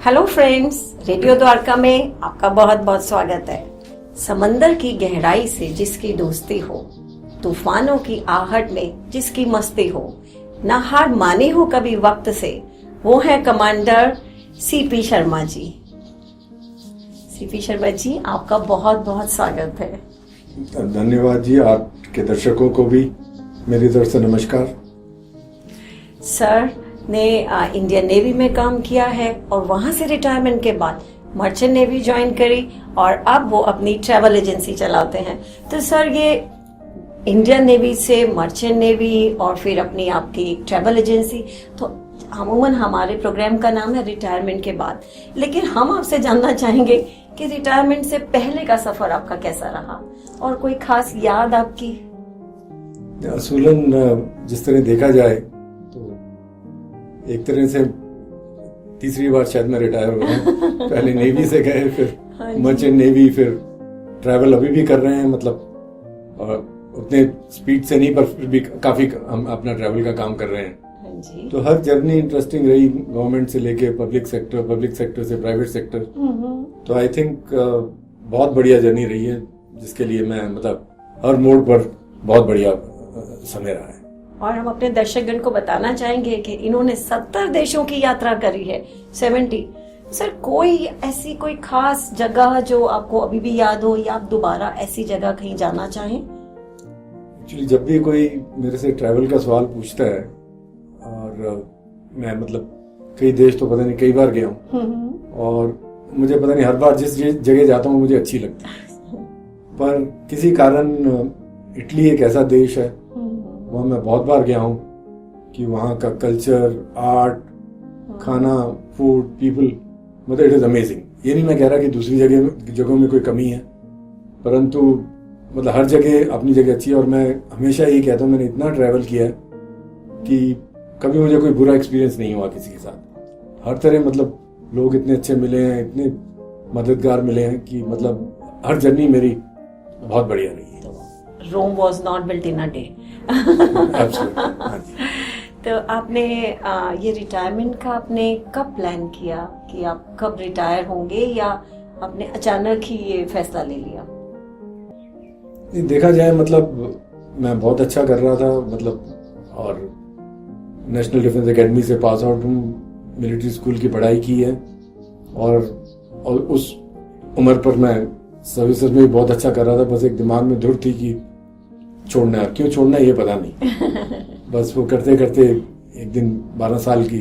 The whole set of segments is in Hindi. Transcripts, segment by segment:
हेलो फ्रेंड्स, रेडियो द्वारका में आपका बहुत बहुत स्वागत है। समंदर की गहराई से जिसकी दोस्ती हो, तूफानों की आहट में जिसकी मस्ती हो, ना हार माने हो कभी वक्त से, वो है commander CP Sharma ji. CP Sharma ji, आपका बहुत बहुत स्वागत है। धन्यवाद जी, आपके दर्शकों को भी मेरी तरफ से नमस्कार। सर ने इंडियन नेवी में काम किया है और वहां से रिटायरमेंट के बाद मर्चेंट नेवी ज्वाइन करी और अब वो अपनी ट्रैवल एजेंसी चलाते हैं। तो सर, ये इंडियन नेवी से मर्चेंट नेवी और फिर अपनी आपकी ट्रैवल एजेंसी, तो अमूमन हमारे प्रोग्राम का नाम है रिटायरमेंट के बाद, लेकिन हम आपसे जानना चाहेंगे कि रिटायरमेंट से पहले का सफर आपका कैसा रहा और कोई खास याद आपकी? असूलन जिस तरह देखा जाए तो एक तरह से तीसरी बार शायद मैं रिटायर हो रहा हूँ। पहले नेवी से गए, फिर मर्चेंट नेवी, फिर ट्रैवल अभी भी कर रहे हैं, मतलब उतने स्पीड से नहीं पर फिर भी काफी हम अपना ट्रैवल का काम कर रहे हैं। तो हर जर्नी इंटरेस्टिंग रही, गवर्नमेंट से लेके पब्लिक सेक्टर से प्राइवेट सेक्टर। तो आई थिंक बहुत बढ़िया जर्नी रही है, जिसके लिए मैं मतलब हर मोड़ पर बहुत बढ़िया समय रहा है। और हम अपने दर्शकगण को बताना चाहेंगे कि इन्होंने 70 देशों की यात्रा करी है, 70। सर, कोई ऐसी कोई खास जगह जो आपको अभी भी याद हो या आप दोबारा ऐसी जगह कहीं जाना चाहें? एक्चुअली जब भी कोई मेरे से ट्रैवल का सवाल पूछता है, और मैं मतलब कई देश तो पता नहीं कई बार गया हूँ, और मुझे पता नहीं हर बार जिस जगह जाता हूँ मुझे अच्छी लगती है, पर किसी कारण इटली एक ऐसा देश है, वहाँ मैं बहुत बार गया हूँ कि वहाँ का कल्चर, आर्ट, खाना, फूड, पीपल, मतलब इट इज अमेजिंग। ये नहीं मैं कह रहा कि दूसरी जगहों में कोई कमी है, परंतु मतलब हर जगह अपनी जगह अच्छी है। और मैं हमेशा यही कहता हूँ, मैंने इतना ट्रैवल किया है कि कभी मुझे कोई बुरा एक्सपीरियंस नहीं हुआ किसी के साथ। हर तरह मतलब लोग इतने अच्छे मिले हैं, इतने मददगार मिले हैं कि मतलब हर जर्नी मेरी बहुत बढ़िया रही है। Rome was not built in a day. तो आपने ये रिटायरमेंट का आपने कब प्लान किया कि आप कब रिटायर होंगे, या आपने अचानक ही ये फैसला ले लिया? देखा जाए मतलब मैं बहुत अच्छा कर रहा था, मतलब और नेशनल डिफेंस एकेडमी से पास आउट हूँ, मिलिट्री स्कूल की पढ़ाई की है, और उस उम्र पर मैं सर्विसेज में भी बहुत अच्छा कर रहा था। बस एक दिमाग में धुर थी कि छोड़ना है, क्यों छोड़ना है ये पता नहीं। बस वो करते करते एक दिन 12 साल की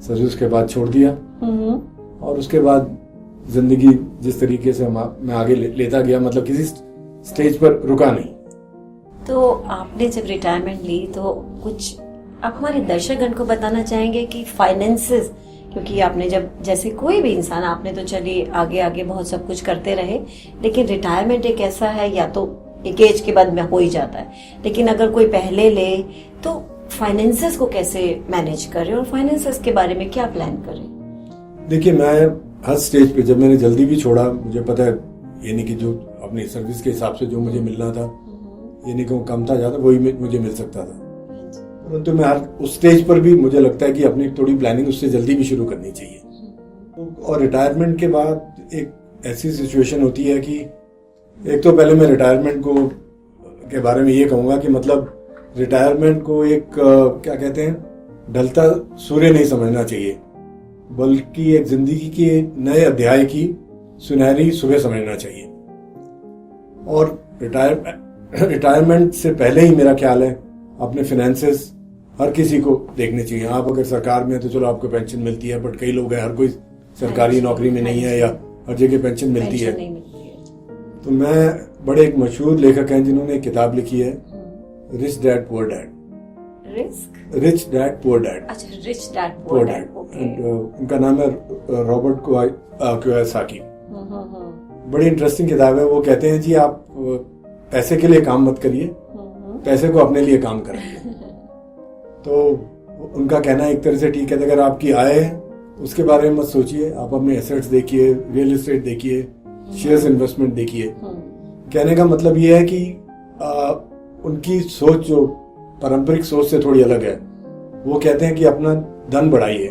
सर्विस के बाद छोड़ दिया, और उसके बाद जिंदगी जिस तरीके से मैं आगे लेता गया, मतलब किसी स्टेज पर रुका नहीं। तो आपने जब रिटायरमेंट ली तो कुछ आप हमारे दर्शकगण को बताना चाहेंगे कि फाइनेंसेस, क्योंकि आपने जब जैसे कोई भी इंसान, आपने तो चलिए आगे आगे बहुत सब कुछ करते रहे, लेकिन रिटायरमेंट एक ऐसा है, या तो एक एज के बाद में हो ही जाता है, लेकिन अगर कोई पहले ले तो फाइनेंसेस को कैसे मैनेज करे और फाइनेंसेस के बारे में क्या प्लान करे? देखिए, मैं हर स्टेज पे जब मैंने जल्दी भी छोड़ा, मुझे पता है ये नहीं कि जो अपनी सर्विस के हिसाब से जो मुझे मिलना था, ये नहीं कि वो कम था ज्यादा, वही मुझे मिल सकता था, परंतु मैं हर उस स्टेज पर भी मुझे लगता है कि अपनी थोड़ी प्लानिंग उससे जल्दी भी शुरू करनी चाहिए। और रिटायरमेंट के बाद एक ऐसी सिचुएशन होती है कि एक तो पहले मैं रिटायरमेंट को के बारे में ये कहूंगा कि मतलब रिटायरमेंट को एक क्या कहते हैं, ढलता सूर्य नहीं समझना चाहिए, बल्कि एक जिंदगी के नए अध्याय की सुनहरी सुबह समझना चाहिए। और रिटायरमेंट से पहले ही मेरा ख्याल है अपने फाइनेंसेस हर किसी को देखने चाहिए। आप अगर सरकार में है तो चलो आपको पेंशन मिलती है, बट कई लोग हैं हर कोई सरकारी नौकरी में नहीं है, या हर जगह पेंशन मिलती है। तो मैं बड़े एक मशहूर लेखक हैं जिन्होंने एक किताब लिखी है, rich dad poor dad. Rich dad poor dad. अच्छा, रिच डैड पुअर डैड। उनका नाम है रॉबर्ट कियोसाकी। बड़ी इंटरेस्टिंग किताब है। वो कहते हैं जी आप पैसे के लिए काम मत करिए, पैसे को अपने लिए काम करेंगे। तो उनका कहना एक तरह से ठीक है, अगर आपकी आय है उसके बारे में मत सोचिए, आप अपने एसेट्स देखिए, रियल एस्टेट देखिए, शेयर्स इन्वेस्टमेंट देखिए। कहने का मतलब ये है कि उनकी सोच जो पारंपरिक सोच से थोड़ी अलग है। वो कहते हैं कि अपना धन बढ़ाइए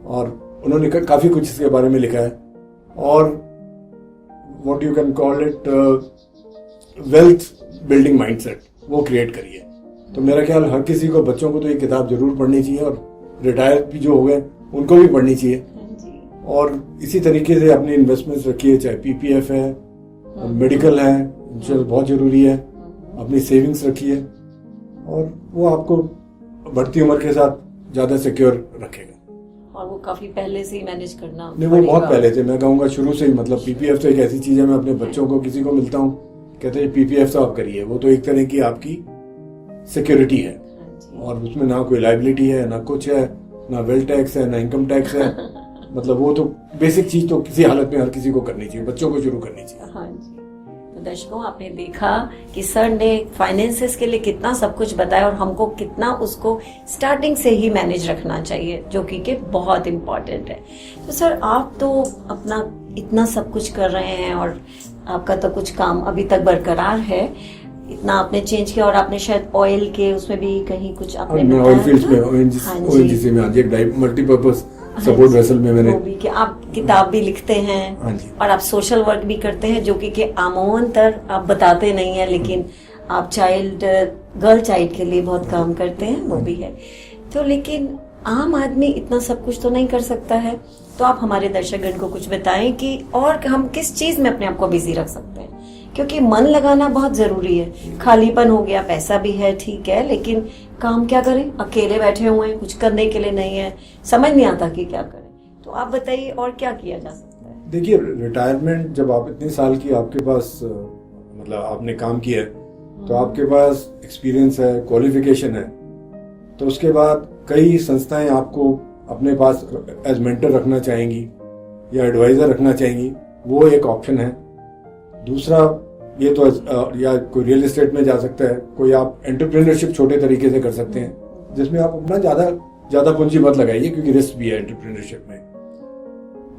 और उन्होंने काफ़ी कुछ इसके बारे में लिखा है, और what you can call it wealth building mindset वो क्रिएट करिए। तो मेरा ख्याल हर किसी को, बच्चों को तो ये किताब जरूर पढ़नी चाहिए, और रिटायर भी जो हो गए उनको भी पढ़नी चाहिए। और इसी तरीके से अपनी इन्वेस्टमेंट्स रखिए, चाहे पीपीएफ है, मेडिकल है, इंश्योरेंस बहुत जरूरी है, अपनी सेविंग्स रखिए, और वो आपको बढ़ती उम्र के साथ ज्यादा सिक्योर रखेगा। और वो काफी पहले से ही मैनेज करना नहीं, वो बहुत पहले से, मैं कहूँगा शुरू से ही। मतलब पीपीएफ तो एक ऐसी चीज है, मैं अपने बच्चों को, किसी को मिलता हूँ, कहते हैं पीपीएफ तो आप करिए, वो तो एक तरह की आपकी सिक्योरिटी है, और उसमें ना कोई लाइबिलिटी है, ना कुछ है, ना वेल्थ टैक्स है, ना इनकम टैक्स है। मतलब वो तो बेसिक चीज तो किसी हालत में हर किसी को करनी चाहिए, बच्चों को शुरू करनी चाहिए। हाँ जी। तो दर्शकों, आपने देखा कि सर ने फाइनेंसेस के लिए कितना सब कुछ बताया, और हमको कितना उसको स्टार्टिंग से ही मैनेज रखना चाहिए, जो कि बहुत इम्पोर्टेंट है। तो सर, आप तो अपना इतना सब कुछ कर रहे हैं, और आपका तो कुछ काम अभी तक बरकरार है, इतना आपने चेंज किया, और आपने शायद ऑयल के उसमें भी कहीं कुछ आपने ऑयल फील्ड में ओएनजीसी में एक मल्टीपर्पज सपोर्ट वेसल में मैंने कि आप किताब भी लिखते हैं, और आप सोशल वर्क भी करते हैं, जो कि आमूमन आप बताते नहीं है, लेकिन आप गर्ल चाइल्ड के लिए बहुत काम करते हैं, वो भी है। तो लेकिन आम आदमी इतना सब कुछ तो नहीं कर सकता है, तो आप हमारे दर्शकगण को कुछ बताएं कि और हम किस चीज में अपने आप को बिजी रख सकते हैं, क्योंकि मन लगाना बहुत जरूरी है। खालीपन हो गया, पैसा भी है, ठीक है, लेकिन काम क्या करें? अकेले बैठे हुए हैं, कुछ करने के लिए नहीं है, समझ नहीं आता कि क्या करें। तो आप बताइए और क्या किया जा सकता है? देखिए, रिटायरमेंट जब आप इतने साल की आपके पास मतलब आपने काम किया है, तो आपके पास एक्सपीरियंस है, क्वालिफिकेशन है, तो उसके बाद कई संस्थाएं आपको अपने पास एज मेंटर रखना चाहेंगी या एडवाइजर रखना चाहेंगी, वो एक ऑप्शन है। दूसरा ये तो या कोई रियल एस्टेट में जा सकता है, कोई आप एंटरप्रेन्योरशिप छोटे तरीके से कर सकते हैं, जिसमें आप अपना ज्यादा पूंजी मत लगाइए, क्योंकि रिस्क भी है एंटरप्रेन्योरशिप में।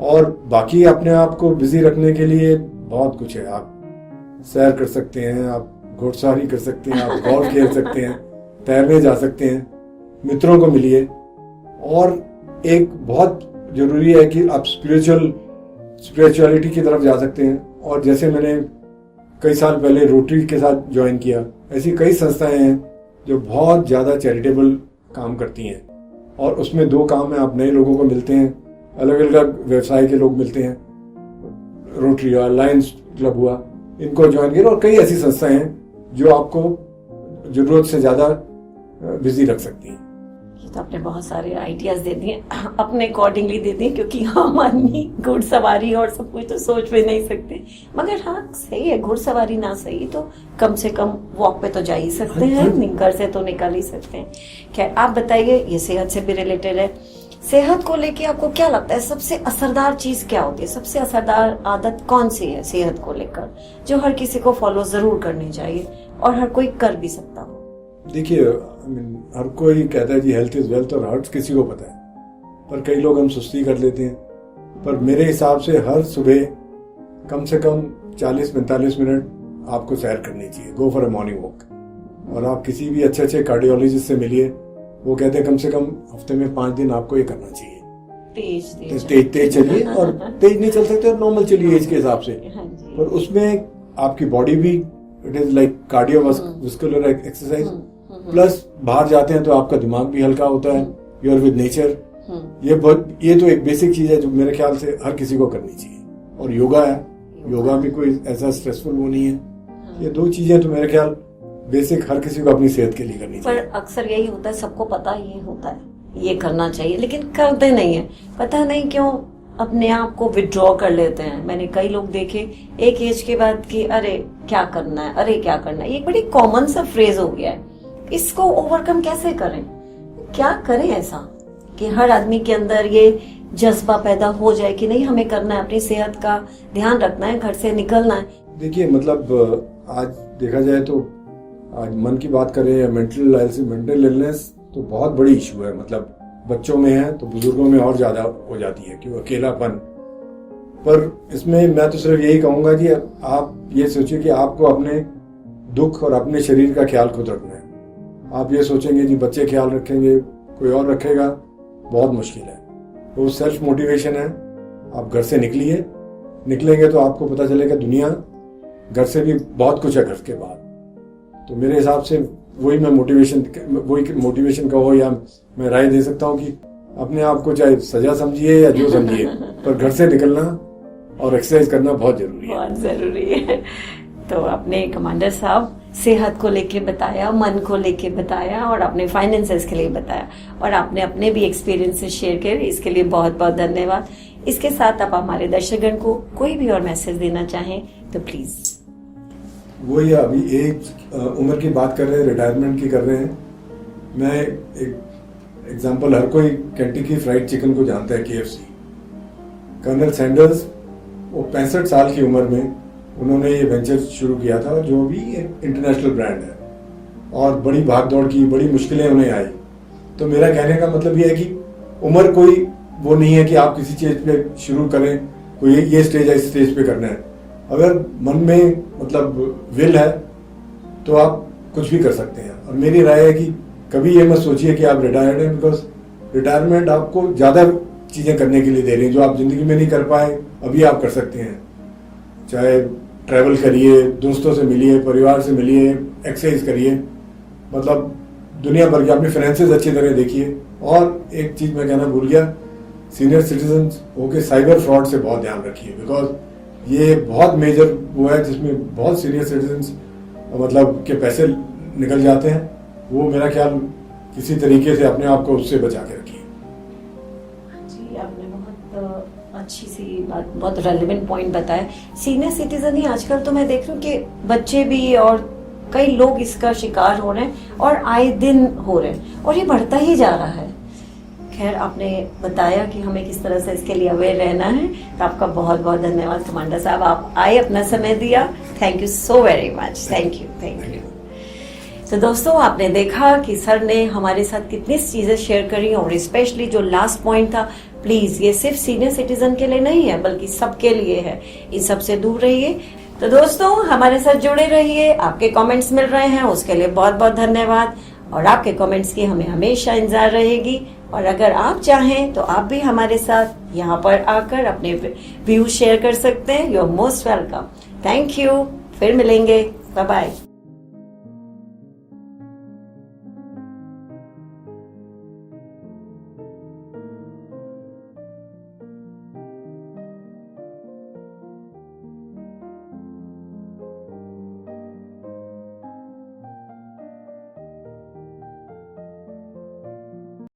और बाकी अपने आप को बिजी रखने के लिए बहुत कुछ है। आप सैर कर सकते हैं, आप घुड़सवारी कर सकते हैं, आप गोल्फ खेल सकते हैं, तैरने जा सकते हैं, मित्रों को मिलिए, और एक बहुत जरूरी है कि आप स्पिरिचुअलिटी की तरफ जा सकते हैं। और जैसे मैंने कई साल पहले रोटरी के साथ ज्वाइन किया, ऐसी कई संस्थाएं हैं जो बहुत ज्यादा चैरिटेबल काम करती हैं, और उसमें दो काम है, आप नए लोगों को मिलते हैं, अलग अलग व्यवसाय के लोग मिलते हैं, रोटरी और लायंस क्लब हुआ, इनको ज्वाइन किया, और कई ऐसी संस्थाएं हैं जो आपको जरूरत से ज्यादा बिजी रख सकती हैं। तो आपने बहुत सारे आइडियाज दे दिए, अपने अकॉर्डिंगली दे दिए, क्योंकि हम आदमी घुड़सवारी और सब कुछ तो सोच भी नहीं सकते। मगर हाँ, सही है, घुड़सवारी ना सही तो कम से कम वॉक पे तो जा ही सकते हैं, घर से तो निकल ही सकते हैं। खैर, आप बताइए, ये सेहत से भी रिलेटेड है, सेहत को लेके आपको क्या लगता है सबसे असरदार चीज क्या होती है? सबसे असरदार आदत कौन सी है सेहत को लेकर, जो हर किसी को फॉलो जरूर करनी चाहिए और हर कोई कर भी सकता हो? देखिए, हर कोई कहता है जी हेल्थ इज वेल्थ, और हर्ट किसी को पता है, पर कई लोग हम सुस्ती कर लेते हैं। पर मेरे हिसाब से हर सुबह कम से कम 40-45 मिनट आपको सैर करनी चाहिए, go for a morning walk. और आप किसी भी अच्छे कार्डियोलॉजिस्ट से मिलिए, वो कहते हैं कम से कम हफ्ते में 5 दिन आपको ये करना चाहिए। तेज चलिए, और तेज नहीं चल सकते, नॉर्मल चलिए एज के हिसाब से, पर उसमें आपकी बॉडी भी, it is like cardiovascular exercise, plus बाहर जाते हैं तो आपका दिमाग भी हल्का होता है, यू आर विद नेचर। ये तो एक बेसिक चीज है जो मेरे ख्याल से हर किसी को करनी चाहिए। और योगा है, योगा भी कोई ऐसा स्ट्रेसफुल वो नहीं है। ये दो चीजें तो मेरे ख्याल बेसिक हर किसी को अपनी सेहत के लिए करनी चाहिए। पर अक्सर यही होता है, सबको पता ये होता है, ये करना चाहिए, लेकिन करते नहीं है, पता नहीं क्यों अपने आप को विड्रॉ कर लेते हैं। मैंने कई लोग देखे एक एज के बाद कि अरे क्या करना है, अरे क्या करना है, ये बड़ी कॉमन सा फ्रेज हो गया है। इसको ओवरकम कैसे करें, क्या करें ऐसा कि हर आदमी के अंदर ये जज्बा पैदा हो जाए कि नहीं, हमें करना है, अपनी सेहत का ध्यान रखना है, घर से निकलना है। देखिए, मतलब आज देखा जाए तो आज मन की बात करें या मेंटल इलनेस तो बहुत बड़ी इशू है। मतलब बच्चों में है तो बुजुर्गों में और ज्यादा हो जाती है, क्यों, अकेलापन। पर इसमें मैं तो सिर्फ यही कहूंगा कि आप ये सोचिए कि आपको अपने दुख और अपने शरीर का ख्याल खुद रखना है। आप ये सोचेंगे कि बच्चे ख्याल रखेंगे, कोई और रखेगा, बहुत मुश्किल है। वो सेल्फ मोटिवेशन है। आप घर से निकलेंगे तो आपको पता चलेगा दुनिया घर से भी बहुत कुछ है घर के बाद। तो मेरे हिसाब से वही मोटिवेशन का हो या मैं राय दे सकता हूँ कि अपने आप को चाहे सजा समझिए या जो समझिए, पर घर से निकलना और एक्सरसाइज करना बहुत जरूरी है। बहुत जरूरी है। तो अपने कमांडर साहब सेहत को लेके बताया, मन को लेके बताया और अपने फाइनेंसेस के लिए बताया, और आपने अपने भी एक्सपीरियंसेस शेयर किए, इसके लिए बहुत बहुत धन्यवाद। इसके साथ आप हमारे दर्शकगण को कोई भी और मैसेज देना चाहें तो प्लीज। वही अभी एज उम्र की बात कर रहे हैं, रिटायरमेंट की कर रहे हैं। मैं एक एग्जांपल, हर कोई केंटकी फ्राइड चिकन को जानता है, KFC। कर्नल सैंडर्स वो 65 साल की उम्र में उन्होंने ये वेंचर शुरू किया था, जो भी इंटरनेशनल ब्रांड है, और बड़ी भाग दौड़ की, बड़ी मुश्किलें उन्हें आई। तो मेरा कहने का मतलब ये है कि उम्र कोई वो नहीं है कि आप किसी चीज पे शुरू करें, कोई ये स्टेज है, इस स्टेज पे करना है। अगर मन में मतलब विल है तो आप कुछ भी कर सकते हैं। और मेरी राय है कि कभी ये मत सोचिए कि आप रिटायर्ड हैं, बिकॉज रिटायरमेंट आपको ज्यादा चीजें करने के लिए दे रही है जो आप जिंदगी में नहीं कर पाए, अभी आप कर सकते हैं। चाहे ट्रैवल करिए, दोस्तों से मिलिए, परिवार से मिलिए, एक्सरसाइज करिए, मतलब दुनिया भर की अपनी फाइनेंसेस अच्छी तरह देखिए। और एक चीज मैं कहना भूल गया, सीनियर सिटीजन होके साइबर फ्रॉड से बहुत ध्यान रखिए, बिकॉज ये बहुत मेजर वो है जिसमें बहुत सीनियर सिटीजन मतलब के पैसे निकल जाते हैं। वो मेरा ख्याल किसी तरीके से अपने आप को उससे बचा के रखिए। जी, आपने बहुत अच्छी सी बात, बहुत रेलेवेंट पॉइंट बताया। सीनियर सिटीजन ही आजकल तो मैं देख रही हूँ कि बच्चे भी और कई लोग इसका शिकार हो रहे हैं, और आए दिन हो रहे हैं, और ये बढ़ता ही जा रहा है। खैर, आपने बताया कि हमें किस तरह से इसके लिए अवेयर रहना है, तो आपका बहुत बहुत धन्यवाद कमांडर साहब, आप आए, अपना समय दिया। Thank you so very much. Thank you. तो दोस्तों, आपने देखा कि सर ने हमारे साथ कितनी चीजें शेयर करी, और स्पेशली जो लास्ट पॉइंट था, प्लीज ये सिर्फ सीनियर सिटीजन के लिए नहीं है बल्कि सबके लिए है। इन सबसे दूर रहिए। तो दोस्तों, हमारे साथ जुड़े रहिए। आपके कमेंट्स मिल रहे हैं, उसके लिए बहुत बहुत धन्यवाद, और आपके कमेंट्स की हमें हमेशा इंतजार रहेगी। और अगर आप चाहें तो आप भी हमारे साथ यहाँ पर आकर अपने व्यू शेयर कर सकते हैं। You are most welcome. Thank you. फिर मिलेंगे। Bye bye.